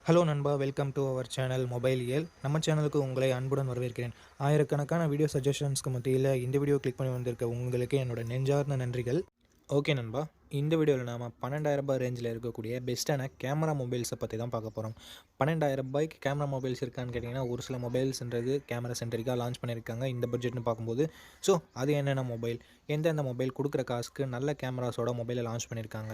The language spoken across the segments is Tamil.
ஹலோ நண்பா, welcome to our channel mobile இயல். நம்ம சேனலுக்கு உங்களை அன்புடன் வரவேற்கிறேன். ஆயிரக்கணக்கான வீடியோ சஜஷன்ஸ்க்கு மத்தியில் இந்த வீடியோ கிளிக் பண்ணி வந்திருக்க உங்களுக்கு என்னோட நெஞ்சார்ந்த நன்றிகள். ஓகே நண்பா, இந்த வீடியோவில் நாம் 12,000 ரேஞ்சில் இருக்கக்கூடிய பெஸ்ட்டான கேமரா மொபைல்ஸை பற்றி தான் பார்க்க போகிறோம். 12,000 கேமரா மொபைல்ஸ் இருக்கான்னு கேட்டிங்கன்னா, ஒரு சில மொபைல்ஸ்ன்றது கேமரா சென்டரிக்காக லான்ச் பண்ணியிருக்காங்க இந்த பட்ஜெட்னு பார்க்கும்போது. ஸோ அது என்னென்ன மொபைல், எந்தெந்த மொபைல் கொடுக்குற காசுக்கு நல்ல கேமராஸோட மொபைலை லான்ச் பண்ணியிருக்காங்க.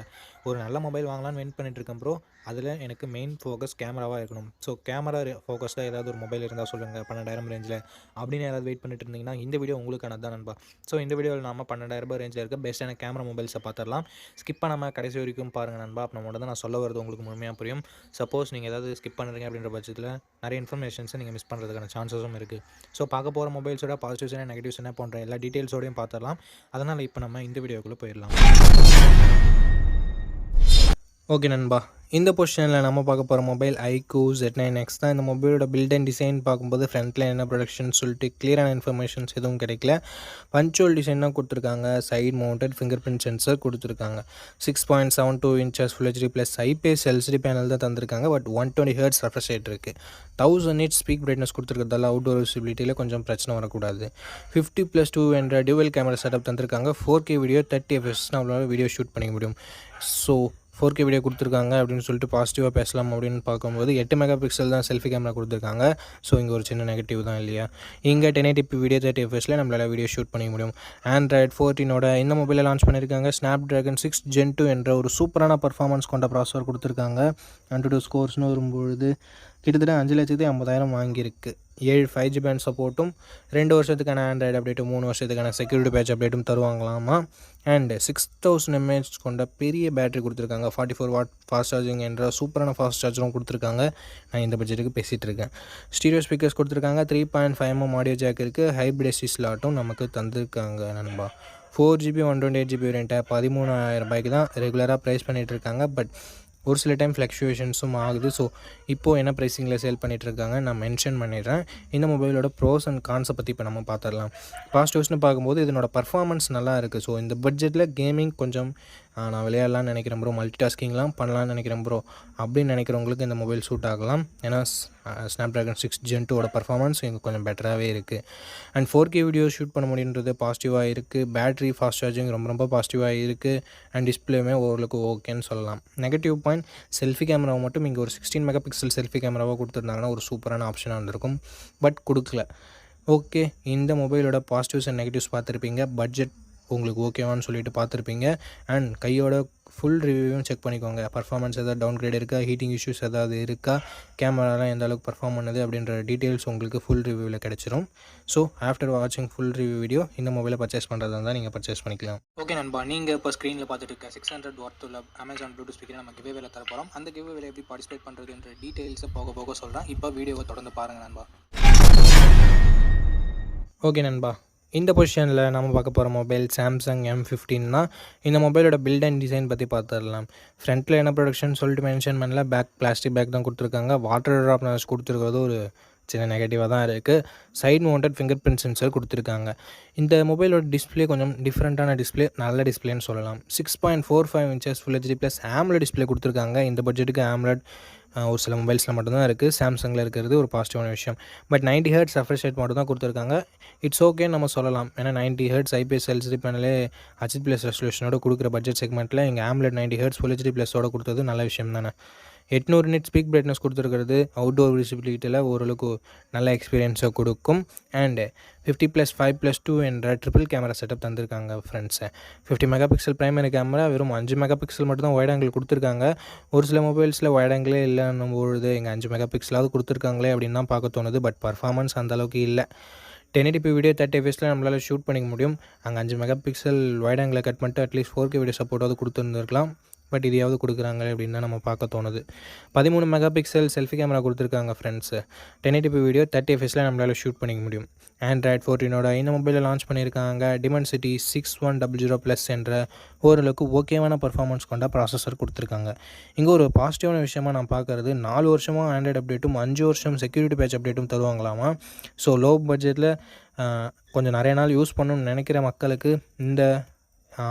ஒரு நல்ல மொபைல் வாங்கலான்னு வெயிட் பண்ணிட்டுருக்கேன் ப்ரோ. அதில் எனக்கு மெயின் ஃபோக்கஸ் கேமராவாக இருக்கணும். ஸோ கேமரா ஃபோக்கஸ்டாக ஏதாவது ஒரு மொபைல் இருந்தால் சொல்லுங்கள் 12,000 ரேஞ்சில் அப்படின்னு யாராவது வெயிட் பண்ணிட்டு இருந்தீங்கன்னா இந்த வீடியோ உங்களுக்கானது தான் நண்பா. ஸோ இந்த வீடியோவில் நாம் 12,000 ரேஞ்சில் இருக்க பெஸ்ட்டான கேமரா மொபைல்ஸை பார்த்துடலாம். ஸ்கிப் பண்ணாமல் கடைசி வரைக்கும் பாருங்கள் நண்பா. அப்போ மட்டும் தான் நான் சொல்ல வரது உங்களுக்கு முழுமையாக புரியும். சப்போஸ் நீங்கள் ஏதாவது ஸ்கிப் பண்ணுறீங்க அப்படின்ற பட்சத்தில் நிறைய இன்ஃபர்மேஷன்ஸை நீங்கள் மிஸ் பண்ணுறதுக்கான சான்சஸும் இருக்குது. ஸோ பார்க்க போகிற மொபைல்ஸோட பாசிட்டிவ்ஸ் என்ன, நெகட்டிவ்ஸ் என்ன போன்ற எல்லா டீட்டெயில்ஸோடையும் பார்த்துடலாம். அதனால் இப்போ நம்ம இந்த வீடியோக்குள்ளே போயிடலாம். ஓகே நண்பா, இந்த பொசிஷனில் நம்ம பார்க்க போகிற மொபைல் iQOO Z9X தான். இந்த மொபைலோட பில்ட் அண்ட் டிசைன் பார்க்கும்போது ஃப்ரண்ட்டில் என்ன ப்ரொடக்ஷன் சொல்லிட்டு கிளியரான இன்ஃபர்மேஷன்ஸ் எதுவும் கிடைக்கல. பஞ்சுவல் டிசைன் தான் கொடுத்துருக்காங்க. Side mounted fingerprint sensor கொடுத்துருக்காங்க. 6.72 inches Full HD plus IPS LCD panel தான் தந்திருக்காங்க. பட் 120 Hz ரெஃப்ரெஷ் ரேட் இருக்குது. 1000 nits ஸ்பீக் பிரைட்னஸ் கொடுத்துருக்கிறதால அவுட்டோர் விசிபிலிட்டியில் கொஞ்சம் பிரச்சனை வரக்கூடாது. 50+2 என்ற டியூவல் கேமரா செட்டப் தந்திருக்காங்க. 4K வீடியோ 30 fps நம்மளால் வீடியோ ஷூட் பண்ணிக்க முடியும். ஸோ 4K வீடியோ கொடுத்துருக்காங்க அப்படின்னு சொல்லிட்டு பாசிட்டிவாக பேசலாம் அப்படின்னு பார்க்கும்போது 8 மெகா பிக்சல் தான் செல்ஃபி கேமரா கொடுத்துருக்காங்க. ஸோ இங்கே ஒரு சின்ன நெகட்டிவ் தான் இல்லையா. இங்கே 1080p வீடியோ 30 fps நம்மளால் வீடியோ ஷூட் பண்ணிக்க முடியும். Android 14 இந்த மொபைலை லான்ச் பண்ணியிருக்காங்க. Snapdragon 6 Gen 2 என்ற ஒரு சூப்பரான பர்ஃபார்மன்ஸ் கொண்ட ப்ராசஸர் கொடுத்துருக்காங்க. AnTuTu ஸ்கோர்ஸ்னு வரும்பொழுது கிட்டத்தட்ட 5,50,000 வாங்கியிருக்கு. 7 5G பேண்ட் சப்போர்ட்டும், 2 வருஷத்துக்கான ஆண்ட்ராய்டு அப்டேட்டும், 3 வருஷத்துக்கான செக்யூரிட்டி பேட்ச் அப்டேட்டும் தருவாங்களாமா. அண்ட் 6000 mAh கொண்ட பெரிய பேட்டரி கொடுத்துருக்காங்க. 44 வாட் ஃபாஸ்ட் சார்ஜிங் என்ற சூப்பரான ஃபாஸ்ட் சார்ஜரும் கொடுத்துருக்காங்க. நான் இந்த பட்ஜெட்டுக்கு பேசிகிட்டு இருக்கேன். ஸ்டீரியோ ஸ்பீக்கர்ஸ் கொடுத்துருக்காங்க. 3.5mm ஆடியோ ஜாக் இருக்குது. ஹைப்ரிட் எஸ்டி ஸ்லாட்டும் நமக்கு தந்திருக்காங்க நண்பா. 4GB 128GB வேரியண்ட்டை 13,000 தான் ரெகுலராக ப்ரைஸ் பண்ணிகிட்ருக்காங்க. பட் ஒரு சில டைம் ஃப்ளக்சுவேஷன்ஸும் ஆகுது. ஸோ இப்போது என்ன ப்ரைஸிங்கில் சேல் பண்ணிகிட்ருக்காங்க நான் மென்ஷன் பண்ணிடுறேன். இந்த மொபைலோட ப்ரோஸ் அண்ட் கான்ஸை பற்றி இப்போ நம்ம பார்த்துடலாம். பாசிட்டிவ்ஸ்னு பார்க்கும்போது இதனோட பர்ஃபார்மன்ஸ் நல்லா இருக்குது. ஸோ இந்த பட்ஜெட்டில் கேமிங் கொஞ்சம் நான் விளையாடலான்னு நினைக்கிறேன் ப்ரோ, மல்டி டாஸ்கிங்லாம் பண்ணலான்னு நினைக்கிறேன் ப்ரோ அப்படின்னு நினைக்கிறவங்களுக்கு இந்த மொபைல் சூட் ஆகலாம். ஏன்னா Snapdragon 6 Gen 2 பர்ஃபார்மன்ஸ் இங்கே கொஞ்சம் பெட்டராகவே இருக்குது. அண்ட் 4K வீடியோ ஷூட் பண்ண முடியுன்றது பாசிட்டிவாக இருக்குது. பேட்டரி ஃபாஸ்ட் சார்ஜிங் ரொம்ப பாசிட்டிவாக இருக்குது. அண்ட் டிஸ்பிளேமே ஓரளவுக்கு ஓகேன்னு சொல்லலாம். நெகட்டிவ் பாயிண்ட், செல்ஃபி கேமராவை மட்டும் இங்கே ஒரு 16 மெகா பிக்சல் செல்ஃபி கேமராவாக கொடுத்துருந்தாங்கன்னா ஒரு சூப்பரான ஆப்ஷனாக இருந்திருக்கும். பட் கொடுக்கல. ஓகே, இந்த மொபைலோட பாசிட்டிவ்ஸ் அண்ட் நெகட்டிவ்ஸ் பார்த்துருப்பீங்க. பட்ஜெட் உங்களுக்கு ஓகேவான்னு சொல்லிட்டு பார்த்துருப்பீங்க. அண்ட் கையோட ஃபுல் ரிவ்யூவும் செக் பண்ணிக்கோங்க. பர்ஃபார்மன்ஸ் எதாவது டவுன் கிரேட் இருக்கா, ஹீட்டிங் இஷ்யூஸ் ஏதாவது இருக்கா, கேமராலாம் எந்த அளவுக்கு பர்ஃபார்ம் பண்ணுது அப்படின்ற டீட்டெயில்ஸ் உங்களுக்கு ஃபுல் ரிவ்யூவில் கிடச்சிரும். ஸோ ஆஃப்டர் வாட்சிங் ஃபுல் ரிவ்யூ வீடியோ இந்த மொபைலை பர்ச்சேஸ் பண்ணுறதா இருந்தால் நீங்கள் பர்ச்சேஸ் பண்ணிக்கலாம். ஓகே நண்பா, நீங்கள் இப்போ ஸ்க்ரீனில் பார்த்துட்டு இருக்க 600 வாட் உள்ள Amazon Bluetooth ஸ்பீக்கரை நம்ம கிவ்வேல தர போகிறோம். அந்த கிவ்வேல எப்படி பார்ட்டிசிபேட் பண்ணுறதுன்ற டீட்டெயில்ஸை போக போக சொல்கிறேன். இப்போ வீடியோவை தொடர்ந்து பாருங்கள் நண்பா. ஓகே நண்பா, இந்த பொசிஷனில் நம்ம பார்க்க போகிற மொபைல் Samsung M15 தான். இந்த மொபைலோட பில்ட் அண்ட் டிசைன் பற்றி பார்த்துடலாம். ஃப்ரண்ட்டில் என்ன ப்ரொடக்ஷன் சொல்லிட்டு மென்ஷன் பண்ணல. பேக் பிளாஸ்டிக் பேக் தான் கொடுத்துருக்காங்க. வாட்டர் ட்ராப் நர்ஸ் கொடுத்துருக்கிறது ஒரு சின்ன நெகட்டிவாக தான் இருக்குது. Side mounted fingerprint sensor கொடுத்துருக்காங்க. இந்த மொபைலோட டிஸ்பிளே கொஞ்சம் டிஃப்ரெண்ட்டான டிஸ்பிளே, நல்ல டிஸ்பிளேன்னு சொல்லலாம். 6.45 inches Full HD plus AMOLED display கொடுத்துருக்காங்க. இந்த பட்ஜெட்டுக்கு AMOLED ஒரு சில மொபைல்ஸில் மட்டும்தான் இருக்குது. சாம்சங்கில் இருக்கிறது ஒரு பாசிட்டிவான விஷயம். பட் 90 Hz ரெஃப்ரெஷ் ரேட் மட்டும் தான் கொடுத்துருக்காங்க. இட்ஸ் ஓகேன்னு நம்ம சொல்லலாம். ஏன்னா 90 Hz IPS LCD பேனலே HD+ ரெசல்யூஷனோட கொடுக்குற பட்ஜெட் செக்மெண்ட்டில் இங்கே AMOLED 90 Hz Full HD ப்ளஸோட கொடுத்தது நல்ல விஷயம் தானே. 800 nits ஸ்பீக் பிரைட்னஸ் கொடுத்துருக்கிறது அவுட்டோர் விசிபிலிட்டியில் ஓரளவுக்கு நல்ல எக்ஸ்பீரியன்ஸை கொடுக்கும். அண்டு 50+5+2 என்ற ட்ரிபிள் கேமரா செட்டப் தந்திருக்காங்க ஃப்ரெண்ட்ஸை. 50 மெகா பிக்சல் பிரைமரி கேமரா, வெறும் 5 மெகா பிக்சல் மட்டும் தான் வைட் ஆங்கிள் கொடுத்துருக்காங்க. ஒரு சில மொபைல்ஸில் வைட் ஆங்கிளே இல்லைன்னும் பொழுது இங்கே 5 மெகா பிக்சலாவது கொடுத்துருக்காங்களே அப்படின்னு தான் பார்க்க தோணுது. பட் பர்ஃபார்மன்ஸ் அந்தளவுக்கு இல்லை. 1080p வீடியோ 30 fps நம்மளால் ஷூட் பண்ணிக்க முடியும். அங்கே 5 மெகா பிக்சல் வைட் ஆங்கிளை கட் பண்ணிட்டு அட்லீஸ்ட் 4K வீடியோ சப்போர்ட்டாவது கொடுத்துருந்துருக்கலாம். பட் இதையாவது கொடுக்குறாங்க அப்படின்னு தான் நம்ம பார்க்க தோணுது. 13 மெகா பிக்சல் செல்ஃபி கேமரா கொடுத்துருக்காங்க ஃப்ரெண்ட்ஸு. 1080p வீடியோ 30 fps நம்மளால் ஷூட் பண்ணிக்க முடியும். Android 14 இந்த மொபைலை லான்ச் பண்ணியிருக்காங்க. Dimensity 6100+ என்ற ஓரளவுக்கு ஓகேவான பர்ஃபார்மன்ஸ் கொண்ட ப்ராசஸர் கொடுத்துருக்காங்க. இங்கே ஒரு பாசிட்டிவான விஷயமாக நான் பார்க்குறது, 4 வருஷமாக ஆண்ட்ராய்டு அப்டேட்டும் 5 வருஷம் செக்யூரிட்டி பேட்ச் அப்டேட்டும் தருவாங்களாமா. ஸோ லோ பட்ஜெட்டில் கொஞ்சம் நிறைய நாள் யூஸ் பண்ணணும்னு நினைக்கிற மக்களுக்கு இந்த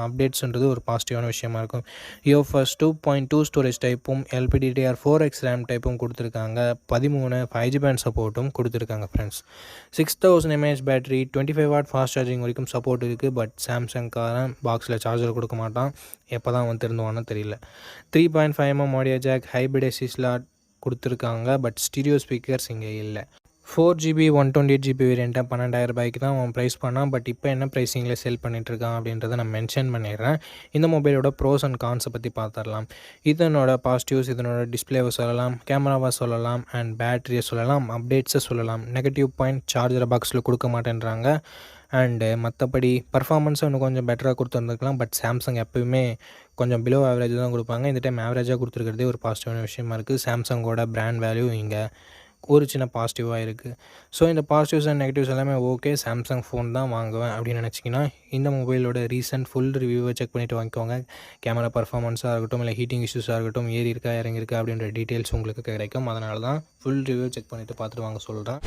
அப்டேட்ஸ்ன்றது ஒரு பாசிட்டிவான விஷயமா இருக்கும். UFS 2.2 ஸ்டோரேஜ் டைப்பும் LPDDR4X ரேம் டைப்பும் கொடுத்துருக்காங்க. 13 5G பேண்ட் சப்போர்ட்டும் கொடுத்துருக்காங்க friends. 6000 mAh battery, 25 what fast charging வரைக்கும் சப்போர்ட் இருக்குது. பட் சாம்சங்காரன் பாக்ஸில் சார்ஜர் கொடுக்க மாட்டான். எப்போ தான் அவன் திருந்துவானோ தெரியல. 3.5 mm audio jack, hybrid SD slot கொடுத்துருக்காங்க. பட் ஸ்டீரியோ ஸ்பீக்கர்ஸ் இங்கே இல்லை. 4GB 128GB வேரியண்ட்டை 12,000 ரூபாய்க்கு தான் அவன் ப்ரைஸ் பண்ணான். பட் இப்போ என்ன ப்ரைஸிங்கில் செல் பண்ணிகிட்ருக்கான் அப்படின்றத நான் மென்ஷன் பண்ணிடுறேன். இந்த மொபைலோட ப்ரோஸ் அண்ட் கான்ஸை பற்றி பார்த்துடலாம். இதனோட பாசிட்டிவ்ஸ் இதனோட டிஸ்பிளேவை சொல்லலாம், கேமராவை சொல்லலாம், அண்ட் பேட்டரியை சொல்லலாம், அப்டேட்ஸை சொல்லலாம். நெகட்டிவ் பாயிண்ட் சார்ஜரை பாக்ஸில் கொடுக்க மாட்டேன்றாங்க. அண்டு மற்றபடி பர்ஃபார்மன்ஸும் இன்னும் கொஞ்சம் பெட்டராக கொடுத்துருந்துருக்கலாம். பட் சாம்சங் எப்போயுமே கொஞ்சம் பிலோ ஆவரேஜ் தான் கொடுப்பாங்க. இந்த டைம் ஆவரேஜாக கொடுத்துருக்கிறதே ஒரு பாசிட்டிவான விஷயமா இருக்குது. சாம்சங்கோட பிராண்ட் வேல்யூ இங்கே ஒரு சின்ன பாசிட்டிவாக இருக்குது. ஸோ இந்த பாசிட்டிவ்ஸ் அண்ட் நெகட்டிவ்ஸ் எல்லாமே ஓகே, சாம்சங் ஃபோன் தான் வாங்குவேன் அப்படின்னு நினச்சிங்கன்னா இந்த மொபைலோட ரீசெண்ட் ஃபுல் ரிவ்யூவை செக் பண்ணிவிட்டு வாங்கிக்கோங்க. கேமரா பர்ஃபார்மன்ஸாக இருக்கட்டும், இல்லை ஹீட்டிங் இஷ்யூஸாக இருக்கட்டும், ஏறி இருக்கா இறங்கியிருக்கா அப்படின்ற டீட்டெயில்ஸ் உங்களுக்கு கிடைக்கும். அதனால தான் ஃபுல் ரிவ்யூ செக் பண்ணிவிட்டு பார்த்துட்டு வாங்க சொல்கிறேன்.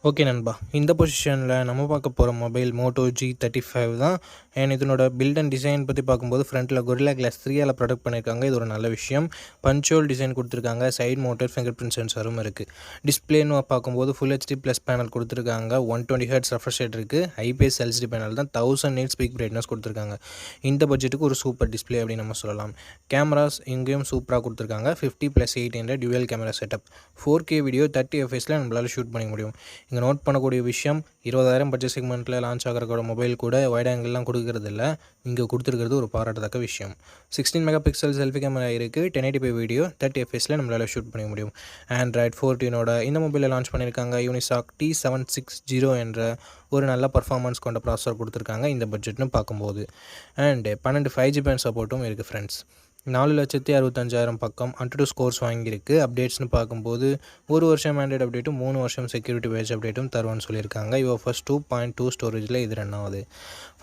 ஓகே நண்பா, இந்த பொசிஷனில் நம்ம பார்க்க போகிற மொபைல் Moto G35 தான். அண்ட் இதனோட பில்ட் அண்ட் டிசைன் பற்றி பார்க்கும்போது ஃப்ரண்ட்டில் Gorilla Glass 3ஆல் ப்ரொடக்ட் பண்ணியிருக்காங்க. இது ஒரு நல்ல விஷயம். பஞ்சுவல் டிசைன் கொடுத்துருக்காங்க. சைட் மவுண்டட் ஃபிங்கர் பிரிண்ட் சென்சாரும் இருக்குது. டிஸ்பிளேன்னு பார்க்கும்போது Full HD ப்ளஸ் பேனல் கொடுத்துருக்காங்க. 120 Hz ரெஃப்ரெஷ் ரேட் இருக்குது. IPS LCD பேனல் தான். 1000 nits பீக் பிரைட்னஸ் கொடுத்துருக்காங்க. இந்த பட்ஜெட்டுக்கு ஒரு சூப்பர் டிஸ்பிளே அப்படின்னு நம்ம சொல்லலாம். கேமராஸ் இங்கேயும் சூப்பராக கொடுத்துருக்காங்க. 50+800 dual camera setup. 4K video 30 fps நம்மளால் ஷூட் பண்ணிக்க முடியும். இங்கே நோட் பண்ணக்கூடிய விஷயம், 20,000 பட்ஜெட் செக்மெண்ட்டில் லான்ச் ஆகிற மொபைல் கூட வைட் ஆங்கிள்லாம் கொடுக்கறது இல்லை. இங்கே கொடுத்துருக்கிறது ஒரு பாராட்டத்தக்க விஷயம். 16 மெகாபிக்சல் செல்ஃபி கேமரா இருக்குது. 1080p வீடியோ 30 fps நம்மளால் ஷூட் பண்ணிக்க முடியும். Android 14ஓட இந்த மொபைலில் லான்ச் பண்ணியிருக்காங்க. Unisoc T760 என்ற ஒரு நல்ல பர்ஃபார்மன்ஸ் கொண்ட ப்ராசஸர் கொடுத்துருக்காங்க இந்த பட்ஜெட்னு பார்க்கும்போது. அண்டு 12 5G பேண்ட் சப்போர்ட்டும் இருக்குது ஃப்ரெண்ட்ஸ். 4,65,000 பக்கம் Antutu ஸ்கோர்ஸ் வாங்கியிருக்கு. அப்டேட்ஸ்னு பார்க்கும்போது 1 வருஷம் ஆண்ட்ராய்டு அப்டேட்டும் 3 வருஷம் செக்யூரிட்டி பேட்ச் அப்டேட்டும் தருவான்னு சொல்லியிருக்காங்க. UFS 2.2 ஸ்டோரேஜில் இது ரன் ஆகுது.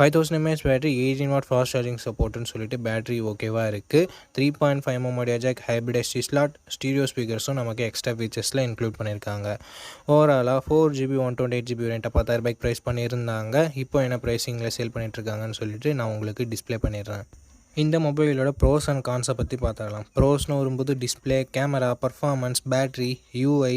5000 mAh battery, 18 watt fast charging சப்போர்ட்டுன்னு சொல்லிட்டு பேட்டரி ஓகேவாக இருக்குது. 3.5 mm audio jack, hybrid SD slot, stereo ஸ்பீக்கர்ஸும் நமக்கு எக்ஸ்ட்ரா ஃபீச்சர்ஸில் இன்க்ளூட் பண்ணியிருக்காங்க. ஓவராலாக 4GB 128GB வேரியண்ட்டை 10,000 ரூபாய்க்கு ப்ரைஸ் பண்ணியிருந்தாங்க. இப்போ என்ன ப்ரைஸிங்கில் சேல் பண்ணிகிட்ருக்காங்கன்னு சொல்லிட்டு நான் உங்களுக்கு டிஸ்பிளே பண்ணிடுறேன். இந்த மொபைலோட ப்ரோஸ் அண்ட் கான்ஸை பற்றி பார்த்துக்கலாம். ப்ரோஸ்னு வரும்போது display, camera, performance, battery, UI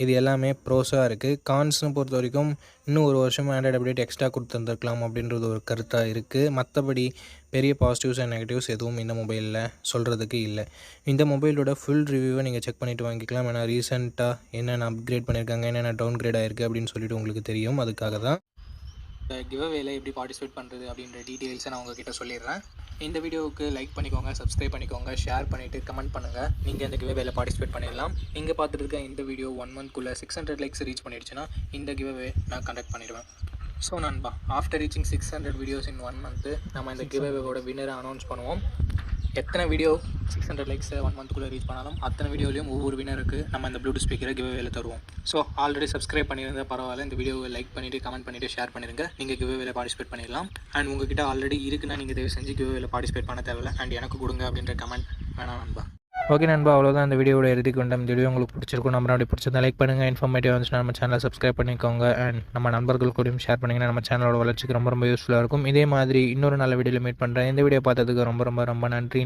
இது எல்லாமே ப்ரோஸாக இருக்குது. கான்ஸ்னு பொறுத்த வரைக்கும் இன்னும் 1 வருஷம் ஆண்ட்ராய்டு அப்டேட் எக்ஸ்ட்ரா கொடுத்துருந்துருக்கலாம் அப்படின்றது ஒரு கருத்தாக இருக்குது. மற்றபடி பெரிய பாசிட்டிவ்ஸ் அண்ட் நெகட்டிவ்ஸ் எதுவும் இந்த மொபைலில் சொல்கிறதுக்கு இல்லை. இந்த மொபைலோட ஃபுல் ரிவ்யூவை நீங்கள் செக் பண்ணிவிட்டு வாங்கிக்கலாம். ஏன்னா ரீசெண்டாக என்னென்ன அப்கிரேட் பண்ணியிருக்காங்க, என்னென்ன டவுன் கிரேட் ஆகிருக்கு அப்படின்னு சொல்லிட்டு உங்களுக்கு தெரியும். அதுக்காக தான் கிவ்அவேல எப்படி பார்ட்டிசிபேட் பண்ணுறது அப்படின்ற டீட்டெயில்ஸை நான் உங்ககிட்ட சொல்லிடுறேன். இந்த வீடியோவுக்கு லைக் பண்ணிக்கோங்க, சப்ஸ்கிரைப் பண்ணிக்கோங்க, ஷேர் பண்ணிவிட்டு கமெண்ட் பண்ணுங்கள். நீங்கள் இந்த கிவ்அவேல பார்ட்டிசிபேட் பண்ணிடலாம். நீங்கள் பார்த்துட்டு இருக்க இந்த வீடியோ 1 மந்த்க்குள்ளே 600 லைக்ஸ் ரீச் பண்ணிடுச்சுன்னா இந்த கிவ்அவே நான் கண்டக்ட் பண்ணிடுவேன். ஸோ நண்பா, ஆஃப்டர் ரீச்சிங் 600 வீடியோஸ் இன் 1 மந்த்து நம்ம இந்த கிவ்அவேவோட வின்னரை அனௌன்ஸ் பண்ணுவோம். எத்தனை வீடியோ 600 லைக்ஸை 1 மந்த்துக்குள்ளே ரீச் பண்ணாலும் அத்தனை வீடியோலையும் ஒவ்வொரு வினருக்கு நம்ம இந்த ப்ளூடூத் ஸ்பீக்கரை கிவ்அவேல தருவோம். ஸோ ஆல்ரெடி சப்ஸ்கிரைப் பண்ணியிருந்தால் பரவாயில்ல, இந்த வீடியோவை லைக் பண்ணிவிட்டு கமெண்ட் பண்ணிவிட்டு ஷேர் பண்ணிடுங்க. நீங்கள் கிவ்அவேல பார்ட்டிசிபேட் பண்ணிடலாம். அண்ட் உங்ககிட்ட ஆல்ரெடி இருக்குன்னா நீங்கள் தயவு செஞ்சு கிவ்அவேல பார்ட்டிசிபேட் பண்ண தேவையில்லை. அண்ட் எனக்கு கொடுங்க அப்படின்ற கமெண்ட் வேணாம் நண்பா. ஓகே நண்பா, அவ்வளோதான் இந்த வீடியோட இறுதிக்கு வந்தோம். இந்த வீடியோ உங்களுக்கு பிடிச்சிருக்கும். நம்ம அப்படி பிடிச்சிருந்தா லைக் பண்ணுங்கள். இன்ஃபர்மேட்டிவ் வந்துச்சுன்னா நம்ம சேனலை சப்ஸ்கிரைப் பண்ணிக்கோங்க. அண்ட் நம்ம நண்பர்கள் கூடயும் ஷேர் பண்ணிங்கன்னா நம்ம சேனலோட வளர்ச்சிக்கு ரொம்ப யூஸ்ஃபுல்லாக இருக்கும். இதே மாதிரி இன்னொரு நல்ல வீடியோவில் மீட் பண்ணுறேன். இந்த வீடியோ பார்த்ததுக்கு ரொம்ப நன்றி.